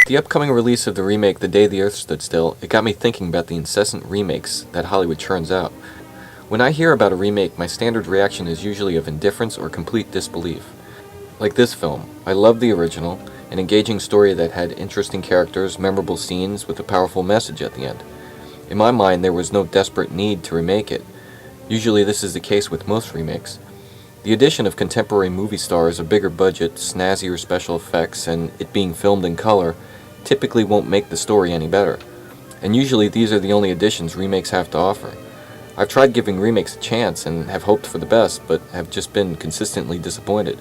the upcoming release of the remake The Day the Earth Stood Still, it got me thinking about the incessant remakes that Hollywood churns out. When I hear about a remake, my standard reaction is usually of indifference or complete disbelief. Like this film, I love the original, an engaging story that had interesting characters, memorable scenes, with a powerful message at the end. In my mind, there was no desperate need to remake it. Usually this is the case with most remakes. The addition of contemporary movie stars, a bigger budget, snazzier special effects, and it being filmed in color typically won't make the story any better. And usually these are the only additions remakes have to offer. I've tried giving remakes a chance and have hoped for the best, but have just been consistently disappointed.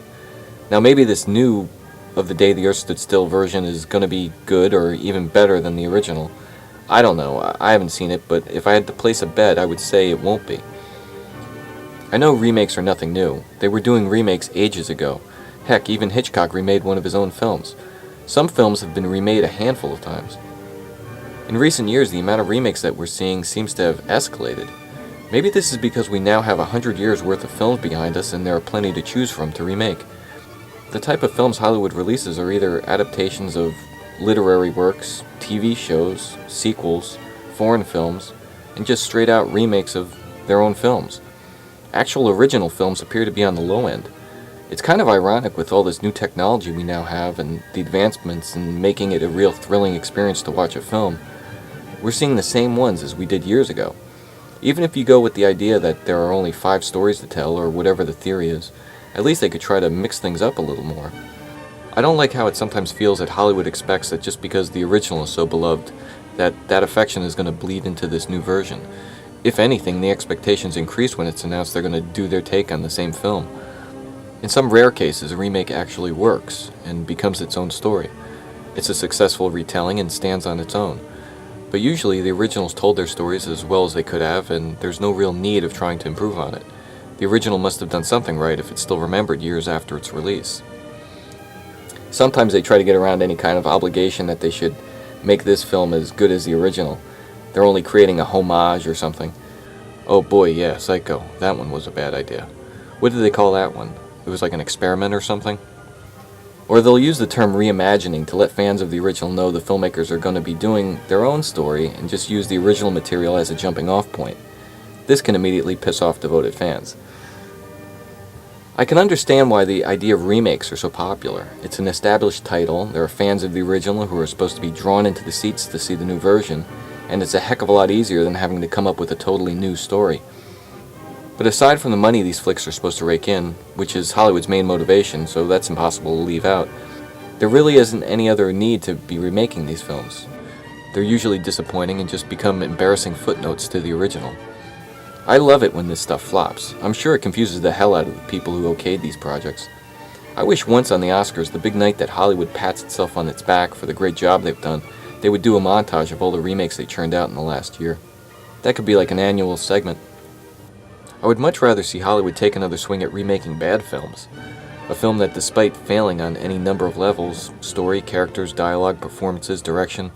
Now maybe this new of The Day the Earth Stood Still version is going to be good or even better than the original. I don't know, I haven't seen it, but if I had to place a bet, I would say it won't be. I know remakes are nothing new. They were doing remakes ages ago. Heck, even Hitchcock remade one of his own films. Some films have been remade a handful of times. In recent years, the amount of remakes that we're seeing seems to have escalated. Maybe this is because we now have 100 years worth of films behind us and there are plenty to choose from to remake. The type of films Hollywood releases are either adaptations of literary works, TV shows, sequels, foreign films, and just straight out remakes of their own films. Actual original films appear to be on the low end. It's kind of ironic with all this new technology we now have and the advancements in making it a real thrilling experience to watch a film. We're seeing the same ones as we did years ago. Even if you go with the idea that there are only 5 stories to tell or whatever the theory is, at least they could try to mix things up a little more. I don't like how it sometimes feels that Hollywood expects that just because the original is so beloved, that affection is going to bleed into this new version. If anything, the expectations increase when it's announced they're going to do their take on the same film. In some rare cases, a remake actually works and becomes its own story. It's a successful retelling and stands on its own. But usually the originals told their stories as well as they could have, and there's no real need of trying to improve on it. The original must have done something right if it's still remembered years after its release. Sometimes they try to get around any kind of obligation that they should make this film as good as the original. They're only creating a homage or something. Oh boy, yeah, Psycho. That one was a bad idea. What did they call that one? It was like an experiment or something? Or they'll use the term reimagining to let fans of the original know the filmmakers are going to be doing their own story and just use the original material as a jumping off point. This can immediately piss off devoted fans. I can understand why the idea of remakes are so popular. It's an established title, there are fans of the original who are supposed to be drawn into the seats to see the new version, and it's a heck of a lot easier than having to come up with a totally new story. But aside from the money these flicks are supposed to rake in, which is Hollywood's main motivation, so that's impossible to leave out, there really isn't any other need to be remaking these films. They're usually disappointing and just become embarrassing footnotes to the original. I love it when this stuff flops. I'm sure it confuses the hell out of the people who okayed these projects. I wish once on the Oscars, the big night that Hollywood pats itself on its back for the great job they've done, they would do a montage of all the remakes they churned out in the last year. That could be like an annual segment. I would much rather see Hollywood take another swing at remaking bad films. A film that, despite failing on any number of levels, story, characters, dialogue, performances, direction,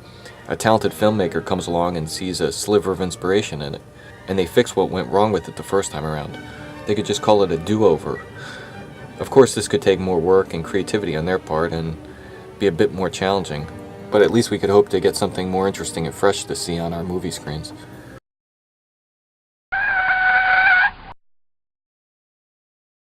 a talented filmmaker comes along and sees a sliver of inspiration in it, and they fix what went wrong with it the first time around. They could just call it a do-over. Of course, this could take more work and creativity on their part and be a bit more challenging, but at least we could hope to get something more interesting and fresh to see on our movie screens.